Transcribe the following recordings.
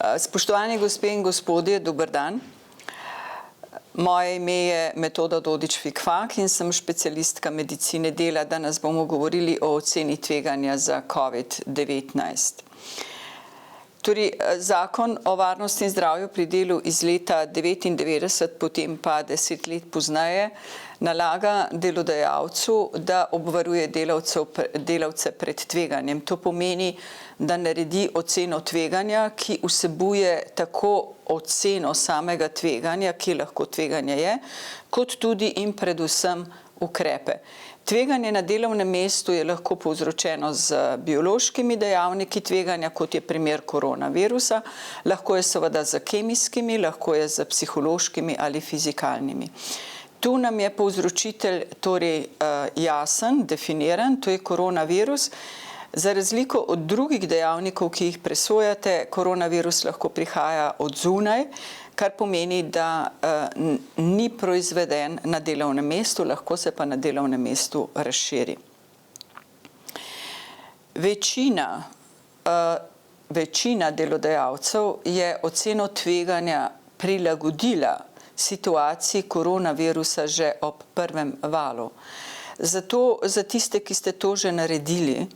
Spoštovani gospe in gospodje, dober dan. Moje ime je Metoda Dodič-Fikfak in sem specialistka medicine dela. Danes bomo govorili o oceni tveganja za COVID-19. Torej, zakon o varnosti in zdravju pri delu iz leta 1999, potem pa 10 let pozneje, nalaga delodajalcu, da obvaruje delavce pred tveganjem. To pomeni, da naredi oceno tveganja, ki vsebuje tako oceno samega tveganja, ki lahko tveganje je, kot tudi in predvsem ukrepe. Tveganje na delovnem mestu je lahko povzročeno z biološkimi dejavniki tveganja, kot je primer koronavirusa, lahko je seveda z kemijskimi, lahko je z psihološkimi ali fizikalnimi. Tu nam je povzročitelj torej jasen, definiran, to je koronavirus. Za razliko od drugih dejavnikov, ki jih presojate, koronavirus lahko prihaja od zunaj, kar pomeni, da ni proizveden na delovnem mestu, lahko se pa na delovnem mestu razširi. Večina delodajalcev je oceno tveganja prilagodila situaciji koronavirusa že ob prvem valu. Zato za tiste, ki ste to že naredili,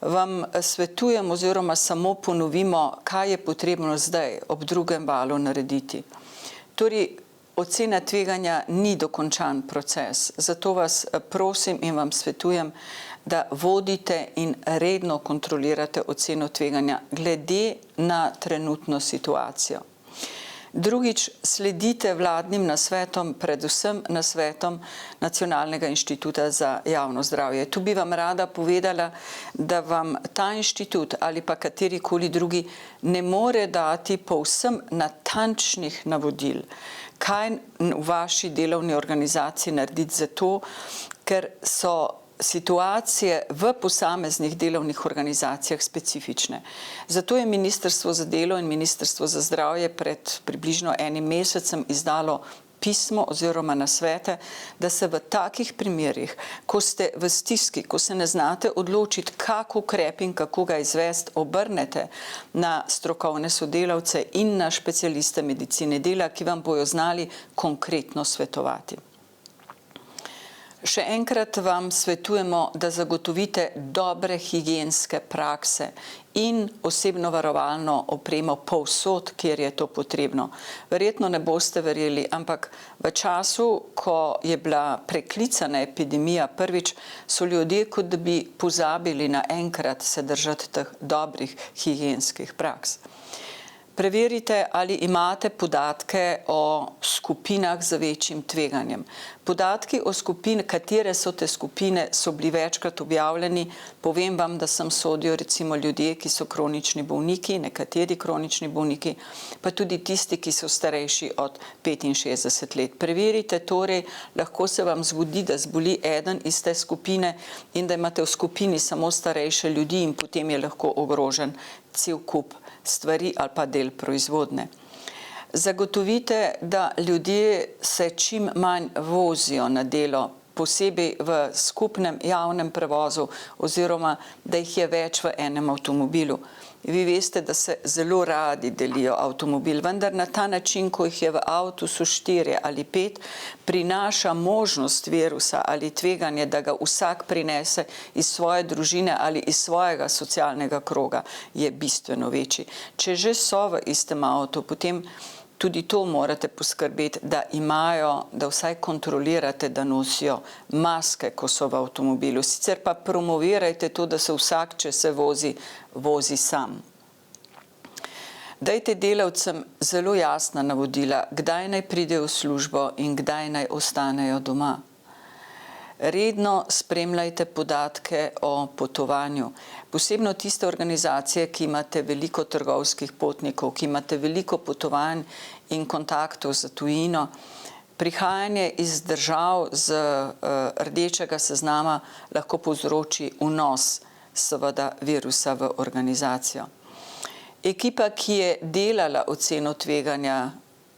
vam svetujem oziroma samo ponovimo, kaj je potrebno zdaj ob drugem valu narediti. Torej, ocena tveganja ni dokončan proces, zato vas prosim in vam svetujem, da vodite in redno kontrolirate oceno tveganja glede na trenutno situacijo. Drugič, sledite vladnim nasvetom, predvsem nasvetom Nacionalnega inštituta za javno zdravje. Tu bi vam rada povedala, da vam ta inštitut ali pa katerikoli drugi ne more dati povsem natančnih navodil, kaj v vaši delovni organizaciji narediti zato, ker so situacije v posameznih delovnih organizacijah specifične. Zato je Ministrstvo za delo in Ministrstvo za zdravje pred približno enim mesecem izdalo pismo oziroma nasvete, da se v takih primerih, ko ste v stiski, ko se ne znate odločiti, kak ukrep in kako ga izvesti, obrnete na strokovne sodelavce in na specialiste medicine dela, ki vam bojo znali konkretno svetovati. Še enkrat vam svetujemo, da zagotovite dobre higienske prakse in osebno varovalno opremo povsod, kjer je to potrebno. Verjetno ne boste verjeli, ampak v času, ko je bila preklicana epidemija prvič, so ljudje, kot da bi pozabili naenkrat se držati teh dobrih higienskih praks. Preverite, ali imate podatke o skupinah z večjim tveganjem. Podatki o skupini, katere so te skupine, so bili večkrat objavljeni. Povem vam, da sem sodijo recimo ljudje, ki so kronični bolniki, nekateri kronični bolniki, pa tudi tisti, ki so starejši od 65 let. Preverite torej, lahko se vam zgodi, da zboli eden iz te skupine in da imate v skupini samo starejše ljudi in potem je lahko ogrožen cel kup stvari ali pa del proizvodne. Zagotovite, da ljudje se čim manj vozijo na delo, posebej v skupnem javnem prevozu oziroma da jih je več v enem avtomobilu. Vi veste, da se zelo radi delijo avtomobil, vendar na ta način, ko jih je v avtusu 4 ali 5, prinaša možnost virusa ali tveganje, da ga vsak prinese iz svoje družine ali iz svojega socialnega kroga, je bistveno večji. Če že so v istem avtu, potem tudi to morate poskrbeti, da imajo, da vsaj kontrolirate, da nosijo maske, ko so v avtomobilu. Sicer pa promovirajte to, da se vsak, če se vozi sam. Dajte delavcem zelo jasna navodila, kdaj naj pridejo v službo in kdaj naj ostanejo doma. Redno spremljajte podatke o potovanju. Posebno tiste organizacije, ki imate veliko trgovskih potnikov, ki imate veliko potovanj in kontaktov z tujino. Prihajanje iz držav z rdečega seznama lahko povzroči vnos seveda virusa v organizacijo. Ekipa, ki je delala oceno tveganja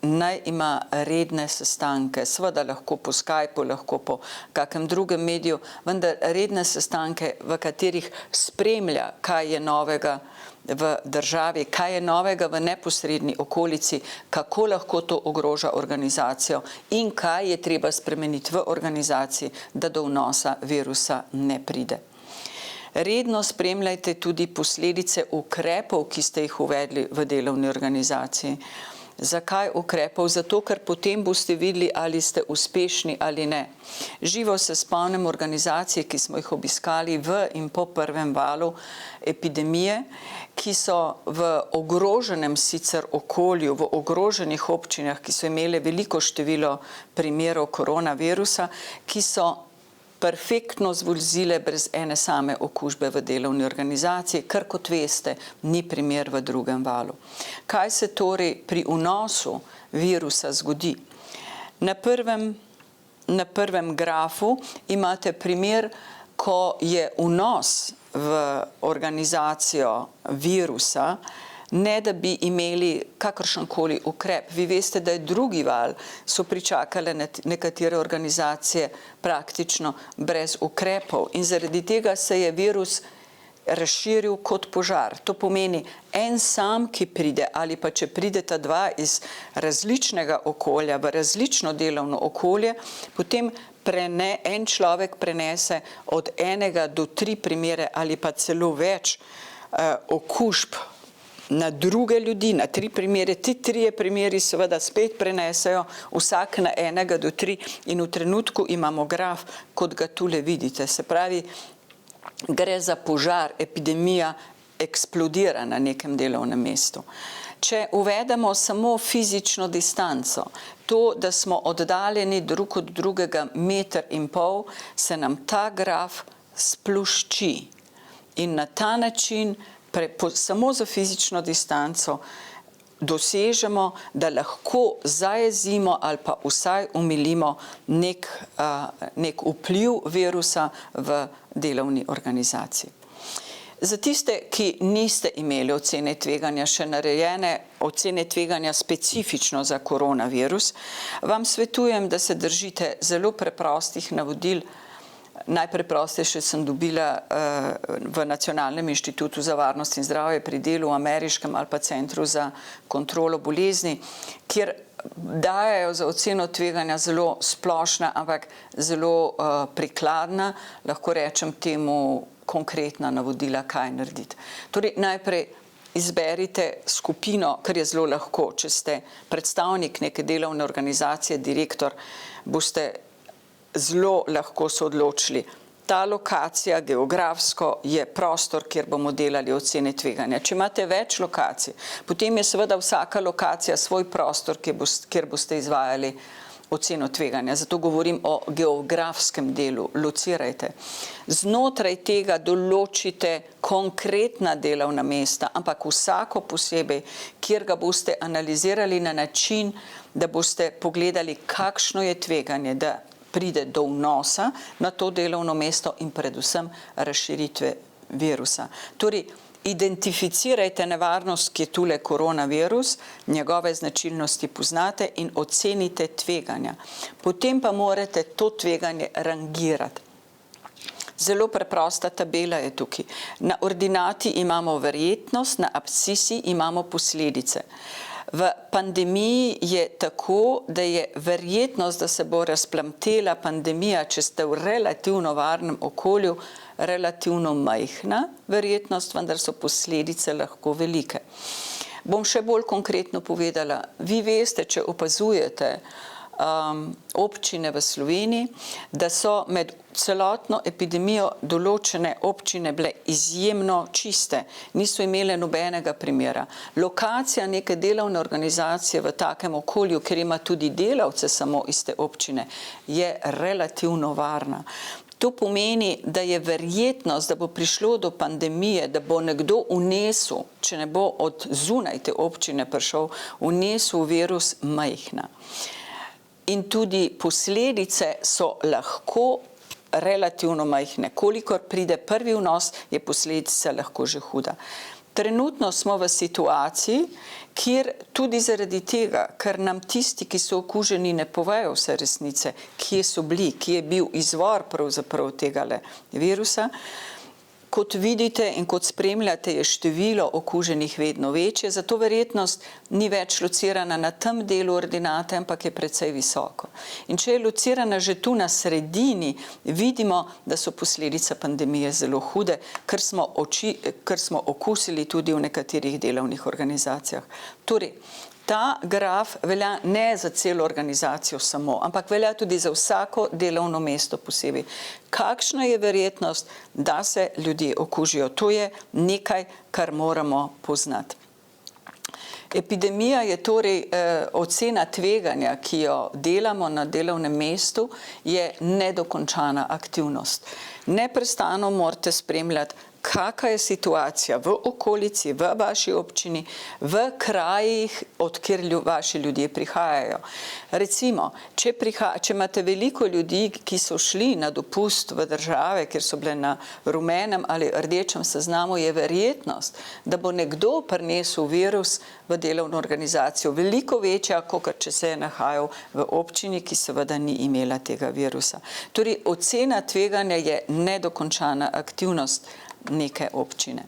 naj ima redne sestanke, seveda lahko po Skypeu, lahko po kakem drugem mediju, vendar redne sestanke, v katerih spremlja, kaj je novega v državi, kaj je novega v neposredni okolici, kako lahko to ogroža organizacijo in kaj je treba spremeniti v organizaciji, da do vnosa virusa ne pride. Redno spremljajte tudi posledice ukrepov, ki ste jih uvedli v delovni organizaciji. Zakaj ukrepov? Zato, ker potem boste videli, ali ste uspešni ali ne. Živo se spomnim organizacije, ki smo jih obiskali v in po prvem valu epidemije, ki so v ogroženem sicer okolju, v ogroženih občinah, ki so imele veliko število primerov koronavirusa, ki so perfektno zvozile brez ene same okužbe v delovni organizaciji, kar kot veste, ni primer v drugem valu. Kaj se torej pri vnosu virusa zgodi? Na prvem grafu imate primer, ko je vnos v organizacijo virusa, ne da bi imeli kakršenkoli ukrep. Vi veste, da je drugi val, so pričakale nekatere organizacije praktično brez ukrepov in zaradi tega se je virus razširil kot požar. To pomeni, en sam, ki pride, ali pa če prideta dva iz različnega okolja v različno delovno okolje, potem en človek prenese od 1 do 3 primere ali pa celo več okužb na druge ljudi, na 3 primere. Ti 3 primeri seveda spet prenesejo vsak na 1 do 3 in v trenutku imamo graf, kot ga tule vidite. Se pravi, gre za požar, epidemija eksplodira na nekem delovnem mestu. Če uvedemo samo fizično distanco, to, da smo oddaljeni drug od drugega 1,5 metra, se nam ta graf splušči in na ta način samo za fizično distanco dosežemo, da lahko zajezimo ali pa vsaj omilimo nek vpliv virusa v delovni organizaciji. Za tiste, ki niste imeli ocene tveganja še narejene, ocene tveganja specifično za koronavirus, vam svetujem, da se držite zelo preprostih navodil. Najpreprostejše sem dobila v Nacionalnem inštitutu za varnost in zdravje pri delu v ameriškem ali pa Centru za kontrolo bolezni, kjer dajajo za oceno tveganja zelo splošna, ampak zelo prikladna, lahko rečem temu konkretna navodila, kaj narediti. Torej, najprej izberite skupino, kar je zelo lahko. Če ste predstavnik neke delovne organizacije, direktor, boste zelo lahko se odločili. Ta lokacija geografsko je prostor, kjer bomo delali ocene tveganja. Če imate več lokacij, potem je seveda vsaka lokacija svoj prostor, kjer boste izvajali oceno tveganja. Zato govorim o geografskem delu. Locirajte. Znotraj tega določite konkretna delovna mesta, ampak vsako posebej, kjer ga boste analizirali na način, da boste pogledali, kakšno je tveganje, da pride do vnosa na to delovno mesto in predvsem razširitve virusa. Torej, identificirajte nevarnost, ki je tule koronavirus, njegove značilnosti poznate in ocenite tveganja. Potem pa morate to tveganje rangirati. Zelo preprosta tabela je tukaj. Na ordinati imamo verjetnost, na abscisi imamo posledice. V pandemiji je tako, da je verjetnost, da se bo razplamtela pandemija, če ste v relativno varnem okolju, relativno majhna verjetnost, vendar so posledice lahko velike. Bom še bolj konkretno povedala. Vi veste, če opazujete občine v Sloveniji, da so med celotno epidemijo določene občine bile izjemno čiste, niso imele nobenega primera. Lokacija neke delovne organizacije v takem okolju, ker ima tudi delavce samo iz te občine, je relativno varna. To pomeni, da je verjetnost, da bo prišlo do pandemije, da bo nekdo vnesel, če ne bo od zunaj te občine prišel, vnesel virus, majhna. In tudi posledice so lahko relativno majhne. Kolikor pride prvi vnos, je posledica lahko že huda. Trenutno smo v situaciji, kjer tudi zaradi tega, ker nam tisti, ki so okuženi, ne povejo vse resnice, kje so bili, kje je bil izvor pravzaprav tegale virusa. Kot vidite in kot spremljate, je število okuženih vedno večje, zato verjetnost ni več locirana na tem delu ordinate, ampak je precej visoko. In če je locirana že tu na sredini, vidimo, da so posledice pandemije zelo hude, ker smo okusili tudi v nekaterih delovnih organizacijah. Torej, ta graf velja ne za celo organizacijo samo, ampak velja tudi za vsako delovno mesto posebej. Kakšna je verjetnost, da se ljudje okužijo? To je nekaj, kar moramo poznati. Epidemija je torej ocena tveganja, ki jo delamo na delovnem mestu, je nedokončana aktivnost. Neprestano morate spremljati, kakšna je situacija v okolici, v vaši občini, v krajih, od kjer vaši ljudje prihajajo. Recimo, če imate veliko ljudi, ki so šli na dopust v države, kjer so bile na rumenem ali rdečem seznamu, je verjetnost, da bo nekdo prinesel virus v delovno organizacijo veliko večja, kot če se je nahajal v občini, ki seveda ni imela tega virusa. Torej, ocena tveganja je nedokončana aktivnost neke občine.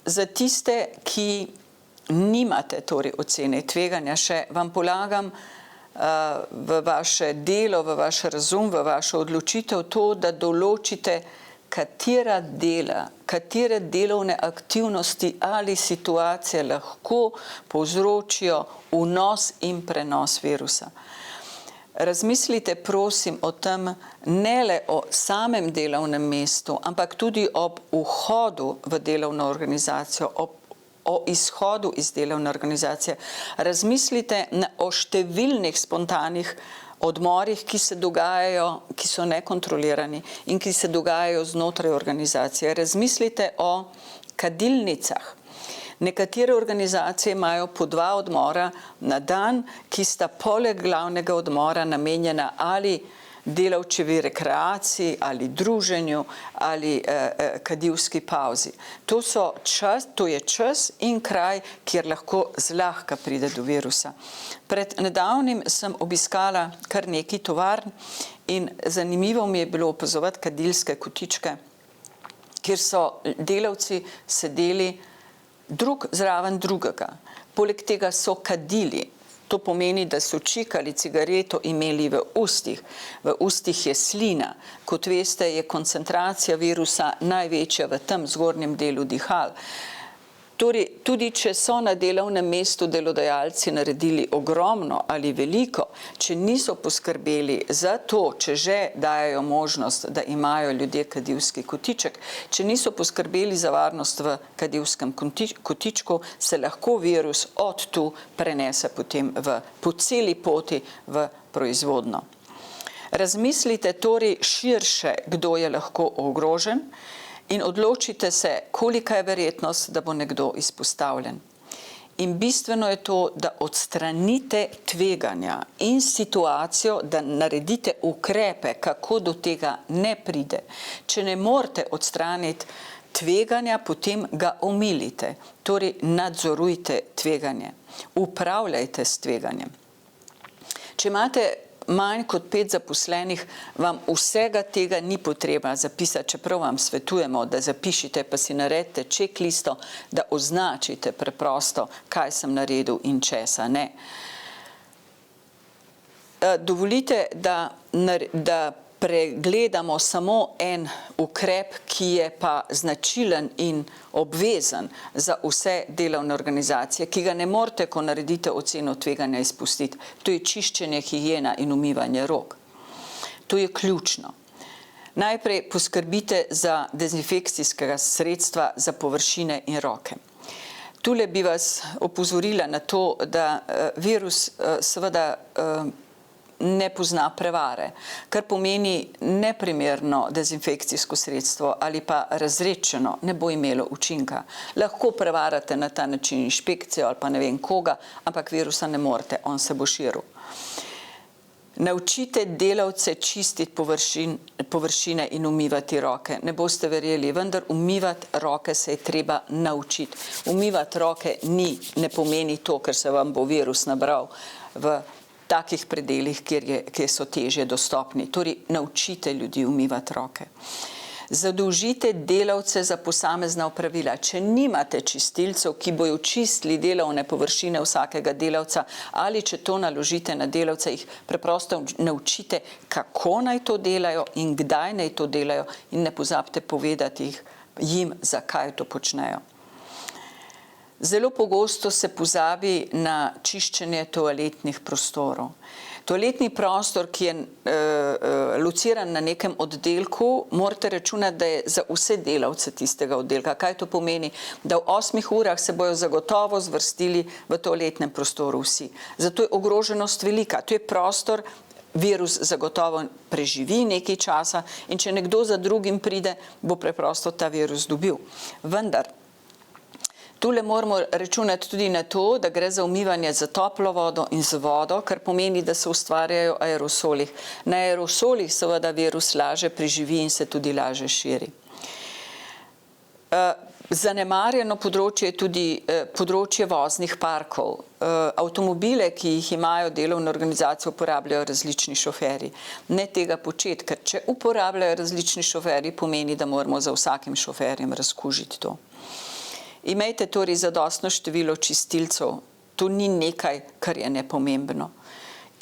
Za tiste, ki nimate torej ocene tveganja še, vam polagam v vaše delo, v vaš razum, v vašo odločitev to, da določite, katere delovne aktivnosti ali situacije lahko povzročijo vnos in prenos virusa. Razmislite, prosim, o tem ne le o samem delovnem mestu, ampak tudi ob vhodu v delovno organizacijo, o izhodu iz delovne organizacije. Razmislite o številnih spontanih odmorih, ki se dogajajo, ki so nekontrolirani in ki se dogajajo znotraj organizacije. Razmislite o kadilnicah. Nekatere organizacije imajo po 2 odmora na dan, ki sta poleg glavnega odmora namenjena ali delavčevi rekreaciji, ali druženju, ali kadilski pauzi. To je čas in kraj, kjer lahko zlahka pride do virusa. Pred nedavnim sem obiskala kar nekaj tovarn in zanimivo mi je bilo opazovati kadilske kotičke, kjer so delavci sedeli drug zraven drugega. Poleg tega so kadili. To pomeni, da so čikali cigareto, imeli v ustih. V ustih je slina. Kot veste, je koncentracija virusa največja v tem zgornjem delu dihal. Torej, tudi če so na delovnem mestu delodajalci naredili ogromno ali veliko, če niso poskrbeli za to, če že dajajo možnost, da imajo ljudje kadilski kotiček, če niso poskrbeli za varnost v kadilskem kotičku, se lahko virus od tu prenese potem po celi poti v proizvodnjo. Razmislite torej širše, kdo je lahko ogrožen, in odločite se, kolika je verjetnost, da bo nekdo izpostavljen. In bistveno je to, da odstranite tveganja in situacijo, da naredite ukrepe, kako do tega ne pride. Če ne morete odstraniti tveganja, potem ga omilite. Torej, nadzorujte tveganje. Upravljajte s tveganjem. Če imate manj kot 5 zaposlenih, vam vsega tega ni potreba zapisati, čeprav vam svetujemo, da zapišite, pa si naredite checklisto, da označite preprosto, kaj sem naredil in česa ne. Dovolite, da pregledamo samo en ukrep, ki je pa značilen in obvezen za vse delovne organizacije, ki ga ne morete, ko naredite oceno tveganja, izpustiti. To je čiščenje, higiena in umivanje rok. To je ključno. Najprej poskrbite za dezinfekcijskega sredstva za površine in roke. Tule bi vas opozorila na to, da virus seveda ne pozna prevare, kar pomeni neprimerno dezinfekcijsko sredstvo ali pa razredčeno ne bo imelo učinka. Lahko prevarate na ta način inšpekcijo ali pa ne vem koga, ampak virusa ne morete, on se bo širil. Naučite delavce čistiti površine in umivati roke. Ne boste verjeli, vendar umivati roke se je treba naučiti. Umivati roke ne pomeni to, ker se vam bo virus nabral v takih predelih, kjer so težje dostopni. Torej, naučite ljudi umivati roke. Zadolžite delavce za posamezna opravila. Če nimate čistilcev, ki bojo čistili delovne površine vsakega delavca, ali če to naložite na delavce, jih preprosto naučite, kako naj to delajo in kdaj naj to delajo, in ne pozabite povedati jim, zakaj to počnejo. Zelo pogosto se pozabi na čiščenje toaletnih prostorov. Toaletni prostor, ki je lociran na nekem oddelku, morate računati, da je za vse delavce tistega oddelka. Kaj to pomeni? Da v 8 urah se bojo zagotovo zvrstili v toaletnem prostoru vsi. Zato je ogroženost velika. To je prostor, virus zagotovo preživi nekaj časa in če nekdo za drugim pride, bo preprosto ta virus dobil. Vendar, tule moramo računati tudi na to, da gre za umivanje z toplo vodo in z vodo, kar pomeni, da se ustvarjajo aerosoli. Na aerosolih seveda virus laže preživi in se tudi laže širi. Zanemarjeno področje je tudi področje voznih parkov. Avtomobile, ki jih imajo delovne organizacije, uporabljajo različni šoferji. Ne tega početi, ker če uporabljajo različni šoferji, pomeni, da moramo za vsakim šoferjem razkužiti to. Imejte torej zadostno število čistilcev, to ni nekaj, kar je nepomembno.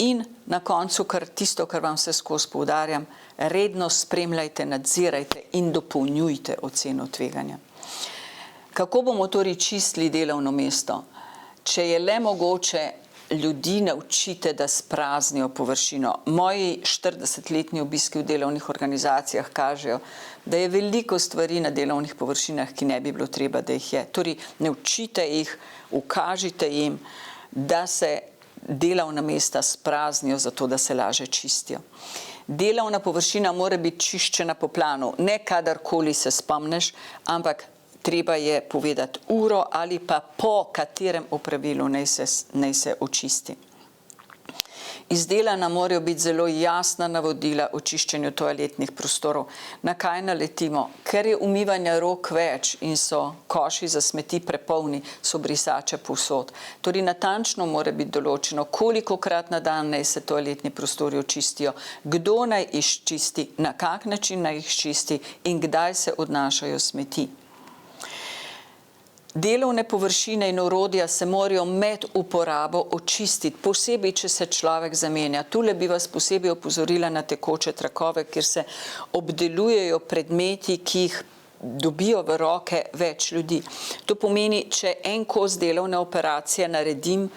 In na koncu, tisto, kar vam vse skozi poudarjam, redno spremljajte, nadzirajte in dopolnjujte oceno tveganja. Kako bomo torej čistili delovno mesto? Če je le mogoče, ljudi naučite, da spraznijo površino. Moji 40-letni obiski v delovnih organizacijah kažejo, da je veliko stvari na delovnih površinah, ki ne bi bilo treba, da jih je. Torej, naučite jih, ukažite jim, da se delovna mesta spraznijo, zato da se laže čistijo. Delovna površina mora biti čiščena po planu, ne kadarkoli se spomneš, ampak treba je povedati uro ali pa po katerem opravilu naj se očisti. Izdelana morajo biti zelo jasna navodila o čiščenju toaletnih prostorov. Na kaj naletimo? Ker je umivanja rok več in so koši za smeti prepolni, so brisače povsod. Torej, natančno mora biti določeno, kolikokrat na dan naj se toaletni prostori očistijo, kdo naj jih čisti, na kak način naj jih čisti in kdaj se odnašajo smeti. Delovne površine in orodja se morajo med uporabo očistiti, posebej, če se človek zamenja. Tule bi vas posebej opozorila na tekoče trakove, kjer se obdelujejo predmeti, ki jih dobijo v roke več ljudi. To pomeni, če en kos delovne operacije naredim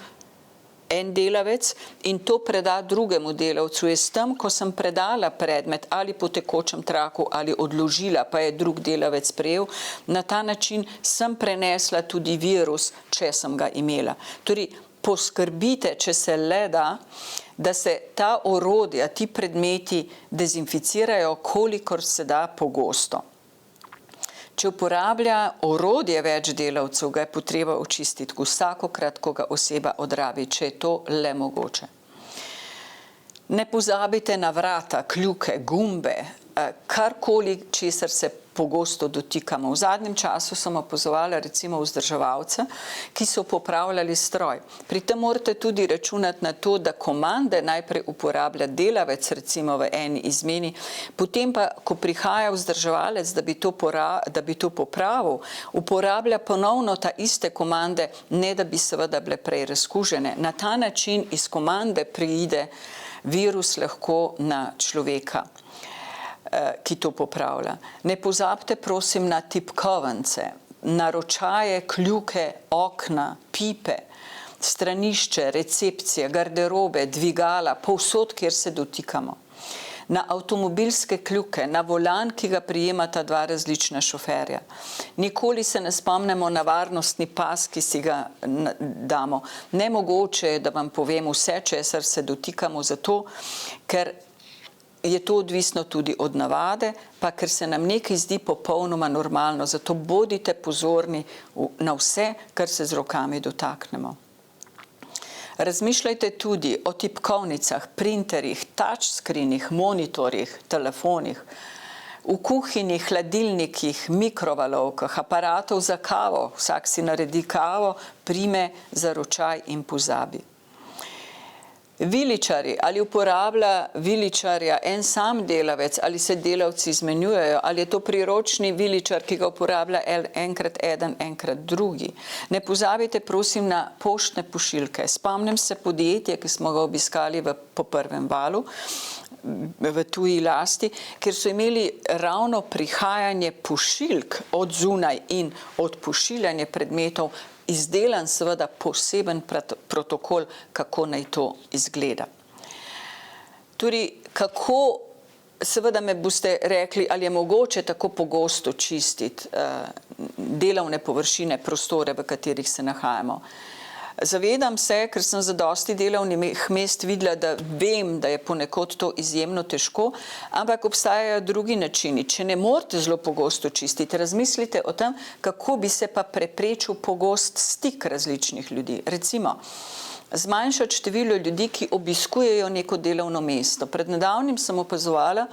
en delavec in to preda drugemu delavcu, je s tem, ko sem predala predmet ali po tekočem traku ali odložila, pa je drug delavec prejel, na ta način sem prenesla tudi virus, če sem ga imela. Torej, poskrbite, če se le da, da se ta orodja, ti predmeti dezinficirajo, kolikor se da pogosto. Če uporablja orodje več delavcev, ga je potreba očistiti vsakokrat, ko ga oseba odrabi, če je to le mogoče. Ne pozabite na vrata, kljuke, gumbe, karkoli, česar se pogosto dotikamo. V zadnjem času sem opazovala recimo vzdrževalce, ki so popravljali stroj. Pri tem morate tudi računati na to, da komande najprej uporablja delavec recimo v eni izmeni, potem pa, ko prihaja vzdrževalec, da bi to popravil, uporablja ponovno ta iste komande, ne da bi seveda bile prej razkužene. Na ta način iz komande pride virus lahko na človeka, ki to popravlja. Ne pozabite, prosim, na tipkovance, na ročaje, kljuke, okna, pipe, stranišče, recepcije, garderobe, dvigala, povsod, kjer se dotikamo. Na avtomobilske kljuke, na volan, ki ga prijemata dva različna šoferja. Nikoli se ne spomnimo na varnostni pas, ki si ga damo. Nemogoče je, da vam povem vse, česar se dotikamo, zato, ker je to odvisno tudi od navade, pa ker se nam nekaj zdi popolnoma normalno, zato bodite pozorni na vse, kar se z rokami dotaknemo. Razmišljajte tudi o tipkovnicah, printerjih, touchscreenih, monitorjih, telefonih, v kuhinji, hladilnikih, mikrovalovkah, aparatov za kavo, vsak si naredi kavo, prime za ročaj in pozabi. Viličari, ali uporablja viličarja en sam delavec, ali se delavci izmenjujejo, ali je to priročni viličar, ki ga uporablja enkrat eden, enkrat drugi. Ne pozabite, prosim, na poštne pošiljke. Spomnim se podjetja, ki smo ga obiskali po prvem valu, v tuji lasti, kjer so imeli ravno prihajanje pošiljk od zunaj in odpošiljanje predmetov, izdelan seveda poseben protokol, kako naj to izgleda. Tudi kako, seveda me boste rekli, ali je mogoče tako pogosto čistiti delovne površine, prostore, v katerih se nahajamo. Zavedam se, ker sem za dosti delovnih mest videla, da vem, da je ponekod to izjemno težko, ampak obstajajo drugi načini. Če ne morete zelo pogosto čistiti, razmislite o tem, kako bi se pa preprečil pogost stik različnih ljudi. Recimo, zmanjšati število ljudi, ki obiskujejo neko delovno mesto. Pred nedavnim sem opazovala,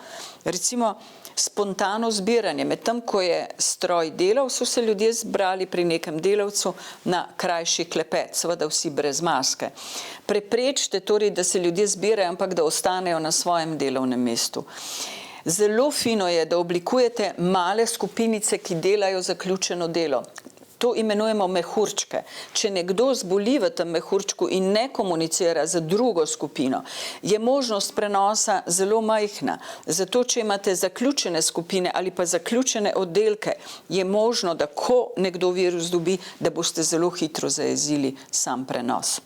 recimo, spontano zbiranje. Medtem, ko je stroj delal, so se ljudje zbrali pri nekem delavcu na krajši klepet, seveda vsi brez maske. Preprečite torej, da se ljudje zbirajo, ampak da ostanejo na svojem delovnem mestu. Zelo fino je, da oblikujete male skupinice, ki delajo zaključeno delo. To imenujemo mehurčke. Če nekdo zboli v tem mehurčku in ne komunicira z drugo skupino, je možnost prenosa zelo majhna. Zato, če imate zaključene skupine ali pa zaključene oddelke, je možno, da ko nekdo virus dobi, da boste zelo hitro zajezili sam prenos.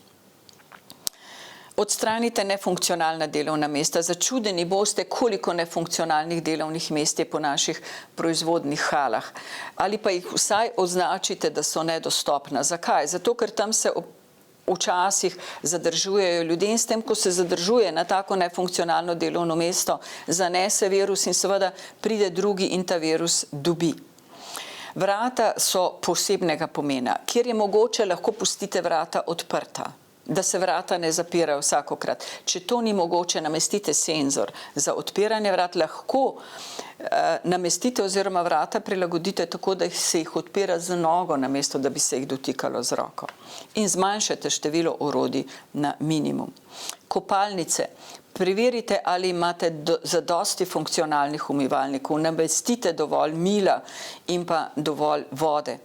Odstranite nefunkcionalna delovna mesta. Začudeni boste, koliko nefunkcionalnih delovnih mest je po naših proizvodnih halah. Ali pa jih vsaj označite, da so nedostopna. Zakaj? Zato, ker tam se včasih zadržujejo ljudje in s tem, ko se zadržuje na tako nefunkcionalno delovno mesto, zanese virus in seveda pride drugi in ta virus dobi. Vrata so posebnega pomena. Kjer je mogoče, lahko pustite vrata odprta, da se vrata ne zapirajo vsakokrat. Če to ni mogoče, namestite senzor za odpiranje vrat, lahko namestite oziroma vrata prilagodite tako, da se jih odpira z nogo, namesto da bi se jih dotikalo z roko. In zmanjšate število orodij na minimum. Kopalnice. Preverite, ali imate zadosti funkcionalnih umivalnikov, namestite dovolj mila in pa dovolj vode.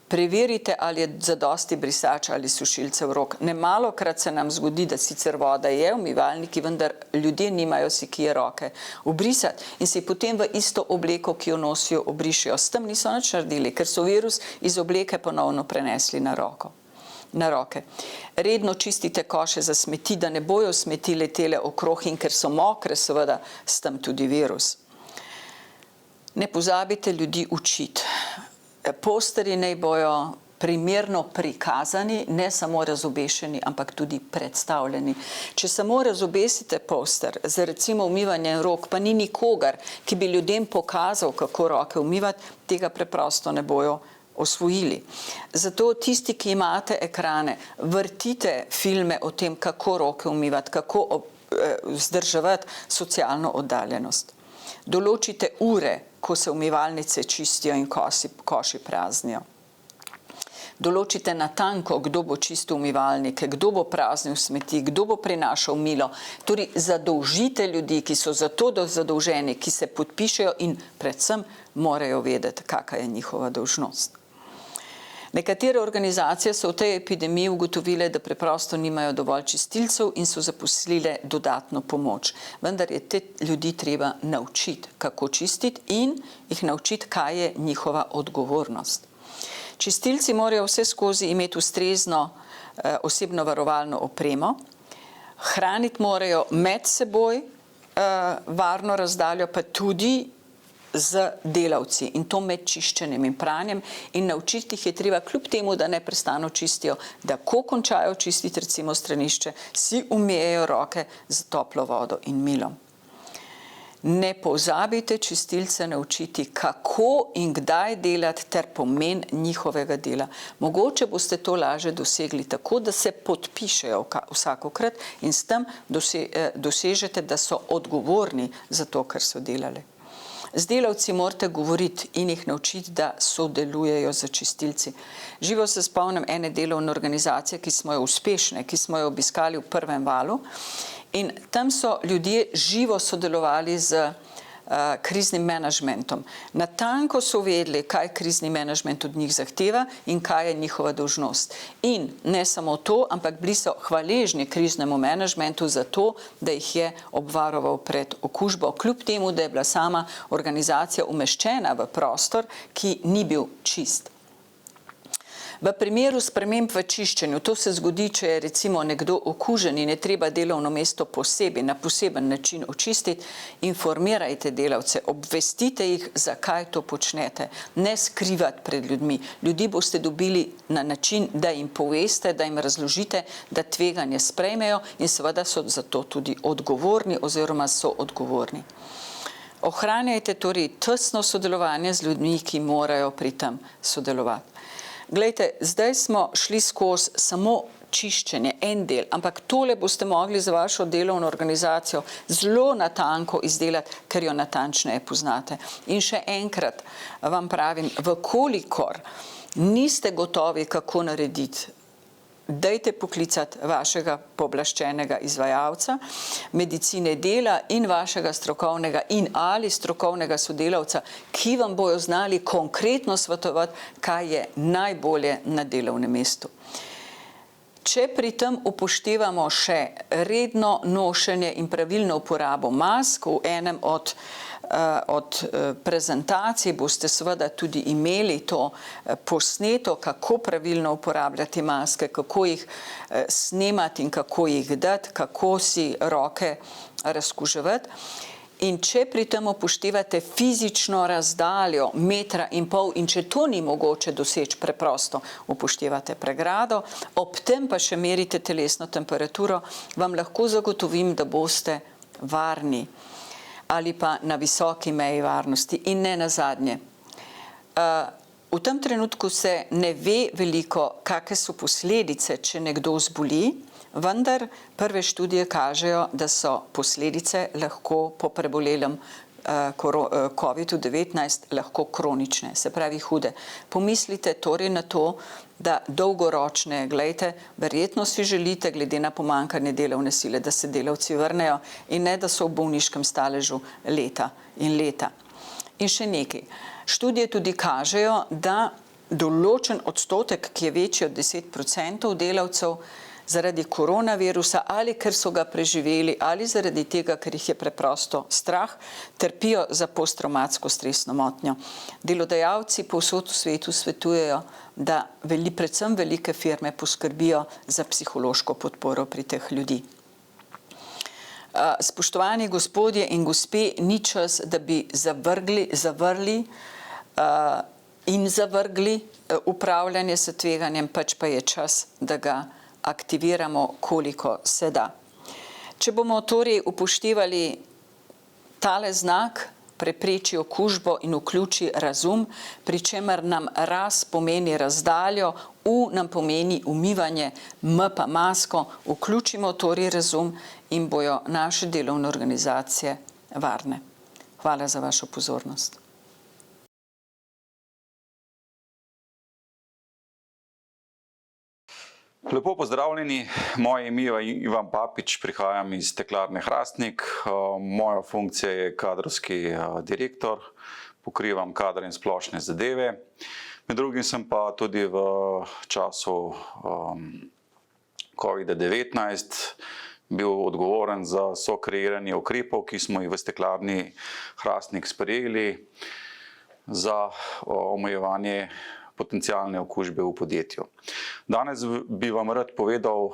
Preverite, ali je zadosti brisač ali sušilcev rok. Nemalokrat se nam zgodi, da sicer voda je v umivalniki, vendar ljudje nimajo si kje roke obrisati in si potem v isto obleko, ki jo nosijo, obrišejo. S tem niso nič naredili, ker so virus iz obleke ponovno prenesli na roke. Redno čistite koše za smeti, da ne bojo smeti letele okrog in ker so mokre, seveda s tem tudi virus. Ne pozabite ljudi učiti. Posterji naj bojo primerno prikazani, ne samo razobešeni, ampak tudi predstavljeni. Če samo razobesite poster za recimo umivanje rok, pa ni nikogar, ki bi ljudem pokazal, kako roke umivati, tega preprosto ne bojo osvojili. Zato tisti, ki imate ekrane, vrtite filme o tem, kako roke umivati, kako vzdrževati socialno oddaljenost. Določite ure, ko se umivalnice čistijo in koši praznijo. Določite natanko, kdo bo čistil umivalnike, kdo bo praznil smeti, kdo bo prinašal milo. Torej, zadolžite ljudi, ki so za to zadolženi, ki se podpišejo in predvsem morajo vedeti, kakšna je njihova dolžnost. Nekatere organizacije so v tej epidemiji ugotovile, da preprosto nimajo dovolj čistilcev in so zaposlile dodatno pomoč. Vendar je te ljudi treba naučiti, kako čistiti in jih naučiti, kaj je njihova odgovornost. Čistilci morajo vse skozi imeti ustrezno osebno varovalno opremo, hraniti morajo med seboj varno razdaljo, pa tudi z delavci in to med čiščenjem in pranjem in naučiti jih je treba kljub temu, da neprestano čistijo, da ko končajo čistiti recimo stranišče, si umijejo roke z toplo vodo in milom. Ne pozabite čistilce naučiti, kako in kdaj delati ter pomen njihovega dela. Mogoče boste to lažje dosegli tako, da se podpišejo vsakokrat in s tem dosežete, da so odgovorni za to, kar so delali. Z delavci morate govoriti in jih naučiti, da sodelujejo z čistilci. Živo se spomnim ene delovne organizacije, ki smo jo uspešne, ki smo jo obiskali v prvem valu, in tam so ljudje živo sodelovali z kriznim menedžmentom. Natanko so vedeli, kaj krizni menedžment od njih zahteva in kaj je njihova dolžnost. In ne samo to, ampak bili so hvaležni kriznemu menedžmentu za to, da jih je obvaroval pred okužbo, kljub temu, da je bila sama organizacija umeščena v prostor, ki ni bil čist. V primeru sprememb v čiščenju, to se zgodi, če je recimo nekdo okužen in je treba delovno mesto posebej, na poseben način očistiti, informirajte delavce, obvestite jih, zakaj to počnete, ne skrivati pred ljudmi. Ljudi boste dobili na način, da jim poveste, da jim razložite, da tveganje sprejmejo in seveda so za to tudi odgovorni oziroma so odgovorni. Ohranjajte torej tesno sodelovanje z ljudmi, ki morajo pri tem sodelovati. Glejte, zdaj smo šli skozi samo čiščenje, en del, ampak tole boste mogli za vašo delovno organizacijo zelo natanko izdelati, ker jo natančneje poznate. In še enkrat vam pravim, vkolikor niste gotovi, kako narediti, dajte poklicati vašega pooblaščenega izvajalca medicine dela in vašega strokovnega in ali strokovnega sodelavca, ki vam bojo znali konkretno svetovati, kaj je najbolje na delovnem mestu. Če pri tem upoštevamo še redno nošenje in pravilno uporabo mask, v enem od prezentacij boste seveda tudi imeli to posneto, kako pravilno uporabljati maske, kako jih snemati in kako jih dati, kako si roke razkuževati. In če pri tem upoštevate fizično razdaljo 1,5 metra in če to ni mogoče doseči preprosto, upoštevate pregrado, ob tem pa še merite telesno temperaturo, vam lahko zagotovim, da boste varni ali pa na visoki meji varnosti. In ne nazadnje, v tem trenutku se ne ve veliko, kakšne so posledice, če nekdo zboli, vendar prve študije kažejo, da so posledice lahko po prebolelem COVID-19 lahko kronične, se pravi hude. Pomislite torej na to, da dolgoročne, glejte, verjetno si želite, glede na pomanjkanje delovne sile, da se delavci vrnejo in ne, da so v bolniškem staležu leta in leta. In še nekaj. Študije tudi kažejo, da določen odstotek, ki je večji od 10% delavcev, zaradi koronavirusa ali ker so ga preživeli ali zaradi tega, ker jih je preprosto strah, trpijo za posttraumatsko stresno motnjo. Delodajalci povsod v svetu svetujejo, da predvsem velike firme poskrbijo za psihološko podporo pri teh ljudi. Spoštovani gospodje in gospe, ni čas, da bi zavrli upravljanje s tveganjem, pač pa je čas, da ga aktiviramo, koliko se da. Če bomo torej upoštevali tale znak, prepreči okužbo in vključi razum, pri čemer nam raz pomeni razdaljo, nam pomeni umivanje, pa masko, vključimo torej razum in bojo naše delovne organizacije varne. Hvala za vašo pozornost. Lepo pozdravljeni, moje ime je Ivan Papič, prihajam iz Steklarne Hrastnik. Moja funkcija je kadrovski direktor, pokrivam kader in splošne zadeve. Med drugim sem pa tudi v času COVID-19 bil odgovoren za sokreiranje ukrepov, ki smo jih v Steklarni Hrastnik sprejeli za omejevanje potencialne okužbe v podjetju. Danes bi vam rad povedal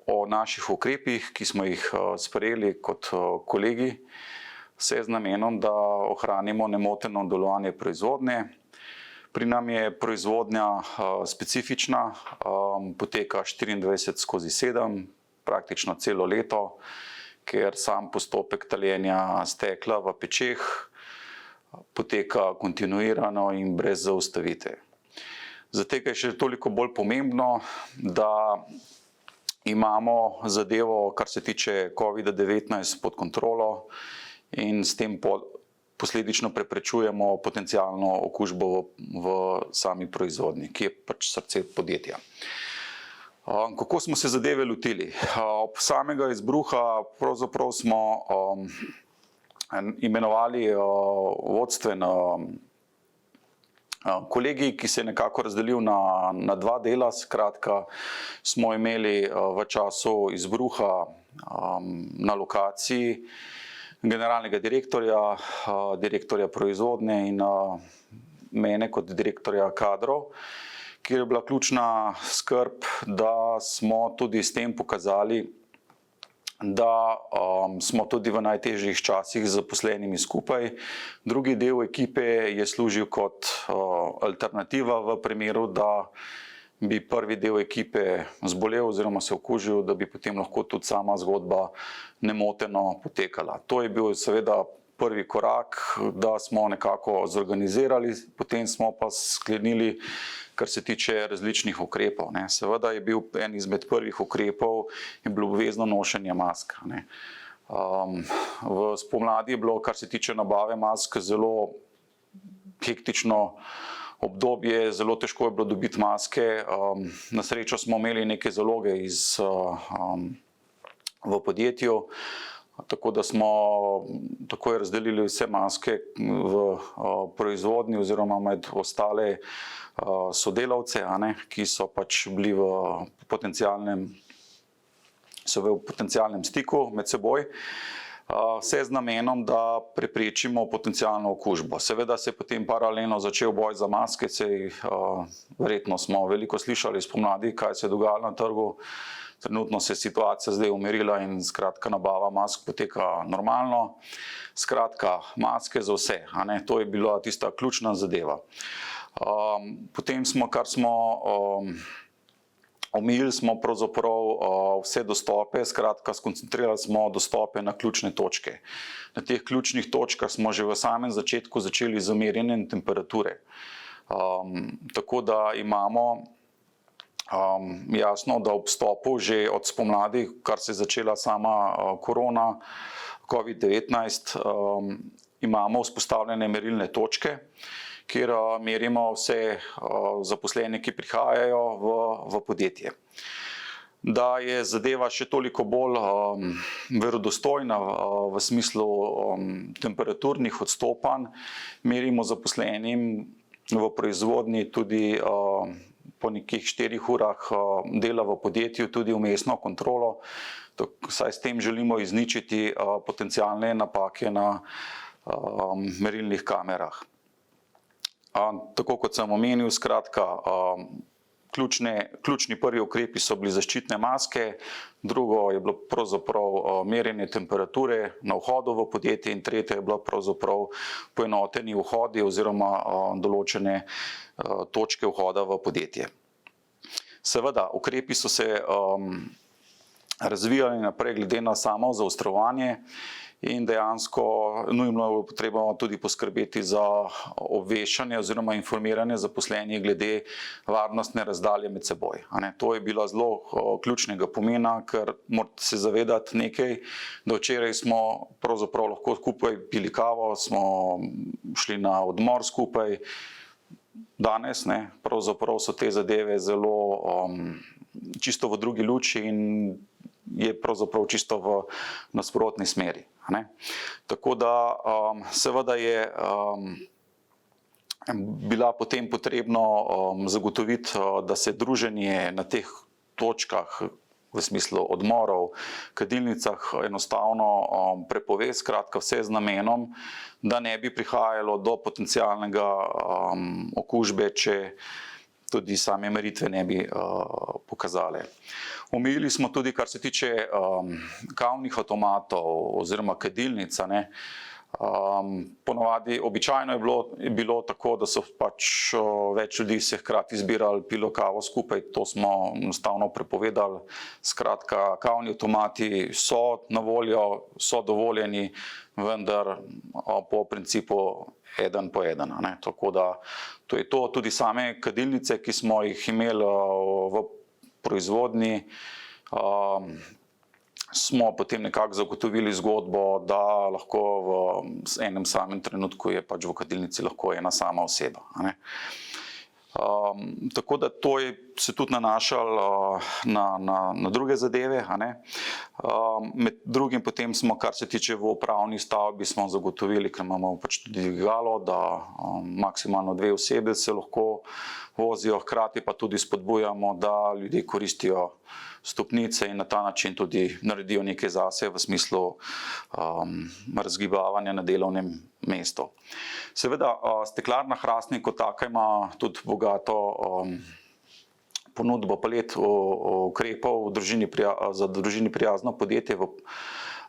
o naših ukrepih, ki smo jih sprejeli kot kolegi, vse z namenom, da ohranimo nemoteno delovanje proizvodnje. Pri nam je proizvodnja specifična, poteka 24/7, praktično celo leto ker sam postopek taljenja stekla v pečeh poteka kontinuirano in brez zaustavitve. Zato je še toliko bolj pomembno, da imamo zadevo, kar se tiče COVID-19, pod kontrolo in s tem posledično preprečujemo potencialno okužbo v sami proizvodnji, ki je pač srce podjetja. Kako smo se zadeve lotili? Ob samega izbruha pravzaprav smo imenovali vodstven kolegij, ki se je nekako razdelil na dva dela. Skratka, smo imeli v času izbruha na lokaciji generalnega direktorja, direktorja proizvodnje in mene kot direktorja kadrov, kjer je bila ključna skrb, da smo tudi s tem pokazali, da smo tudi v najtežjih časih z zaposlenimi skupaj. Drugi del ekipe je služil kot alternativa v primeru, da bi prvi del ekipe zbolel oziroma se okužil, da bi potem lahko tudi sama zgodba nemoteno potekala. To je bil seveda prvi korak, da smo nekako zorganizirali, potem smo pa sklenili, kar se tiče različnih ukrepov. Seveda je bil en izmed prvih ukrepov je bilo obvezno nošenje mask. V spomladi je bilo, kar se tiče nabave mask, zelo hektično obdobje, zelo težko je bilo dobiti maske. Na srečo smo imeli neke zaloge v podjetju, tako da smo takoj razdelili vse maske v proizvodnji oziroma med ostale sodelavce, ki so pač bili v potencialnem stiku med seboj. Vse z namenom, da preprečimo potencialno okužbo. Seveda se je potem paralelno začel boj za maske, verjetno smo veliko slišali spomladi, kaj se je dogajalo na trgu. Trenutno se je situacija zdaj umirila in skratka nabava mask poteka normalno. Skratka, maske za vse, to je bila tista ključna zadeva. Potem smo, omejili smo pravzaprav vse dostope, skratka skoncentrirali smo dostope na ključne točke. Na teh ključnih točkah smo že v samem začetku začeli z merjenjem temperature. Tako da imamo jasno, da ob vstopu že od spomladi, kar se je začela sama korona, COVID-19, imamo vzpostavljene merilne točke, kjer merimo vse zaposlene, ki prihajajo v podjetje. Da je zadeva še toliko bolj verodostojna v smislu temperaturnih odstopanj, merimo zaposlenim v proizvodnji tudi po nekih 4 urah dela v podjetju tudi vmesno kontrolo, saj s tem želimo izničiti potencialne napake na merilnih kamerah. Tako kot sem omenil, skratka, ključni prvi ukrepi so bili zaščitne maske, drugo je bilo pravzaprav merjenje temperature na vhodu v podjetje in tretje je bilo pravzaprav poenoteni vhodi oziroma določene točke vhoda v podjetje. Seveda, ukrepi so se razvijali naprej glede na samo zaostrovanje in dejansko nujno je potrebno tudi poskrbeti za obveščanje oziroma informiranje zaposlenih glede varnostne razdalje med seboj. To je bilo zelo ključnega pomena, ker morate se zavedati nekaj, da včeraj smo pravzaprav lahko skupaj pili kavo, smo šli na odmor skupaj, danes pravzaprav so te zadeve zelo čisto v drugi luči in je pravzaprav čisto v nasprotni smeri. Tako da seveda je bila potem potrebno zagotoviti, da se druženje na teh točkah v smislu odmorov, kadilnicah enostavno prepove, skratka vse z namenom, da ne bi prihajalo do potencialnega okužbe, če tudi same meritve ne bi pokazale. Omejili smo tudi, kar se tiče kavnih avtomatov oziroma kadilnic, Ponovadi, običajno je bilo tako, da so pač več ljudi se hkrati zbirali, pilo kavo skupaj, to smo enostavno prepovedali. Skratka, kavni avtomati so na voljo, so dovoljeni, vendar po principu eden po eden. Tako da to je to. Tudi same kadilnice, ki smo jih imeli v proizvodnji, smo potem nekako zagotovili zgodbo, da lahko v enem samem trenutku je pač v kadilnici lahko ena sama oseba. Tako da to je se tudi nanašalo na druge zadeve. Med drugim potem smo, kar se tiče v upravni stavbi, smo zagotovili, ker imamo pač tudi dvigalo, da maksimalno 2 osebi se lahko vozijo, hkrati pa tudi spodbujamo, da ljudje koristijo stopnice in na ta način tudi naredijo nekaj zase v smislu razgibavanja na delovnem mestu. Seveda, Steklarna Hrastnik kot taka ima tudi bogato ponudbo palet ukrepov za družini prijazno podjetje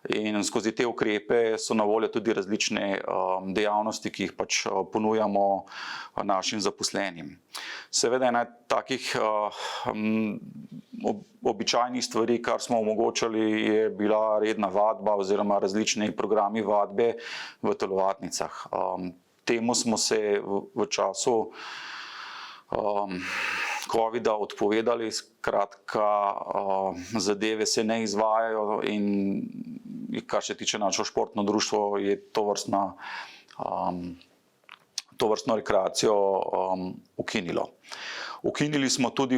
in skozi te ukrepe so na voljo tudi različne dejavnosti, ki jih pač ponujamo našim zaposlenim. Seveda ena takih običajnih stvari, kar smo omogočali, je bila redna vadba oziroma različni programi vadbe v telovadnicah. Temu smo se v času Covida odpovedali, skratka, zadeve se ne izvajajo in kar se tiče našo športno društvo, je tovrstno rekreacijo ukinilo. Ukinili smo tudi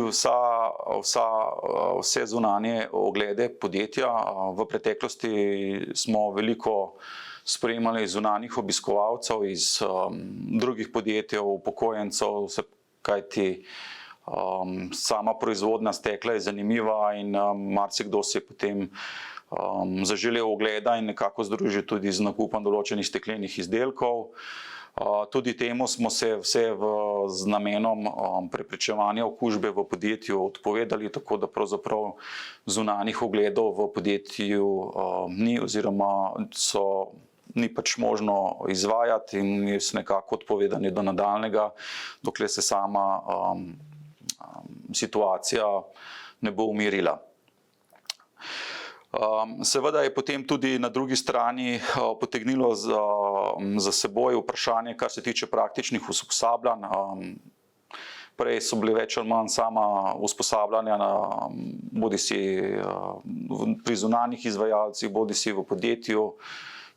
vse zunanje oglede podjetja. V preteklosti smo veliko sprejemali zunanjih obiskovalcev iz drugih podjetij, upokojencev, kajti sama proizvodnja stekla je zanimiva in marsikdo se je potem zaželel ogleda in nekako združil tudi z nakupom določenih steklenih izdelkov. Tudi temu smo se vse z namenom preprečevanja okužbe v podjetju odpovedali, tako da pravzaprav zunanjih ogledov v podjetju ni oziroma ni pač možno izvajati in so nekako odpovedani do nadaljnega, dokler se sama situacija ne bo umirila. Seveda je potem tudi na drugi strani potegnilo za seboj vprašanje, kar se tiče praktičnih usposabljanj. Prej so bile več ali manj sama usposabljanja bodisi pri zunanjih izvajalcih, bodisi v podjetju,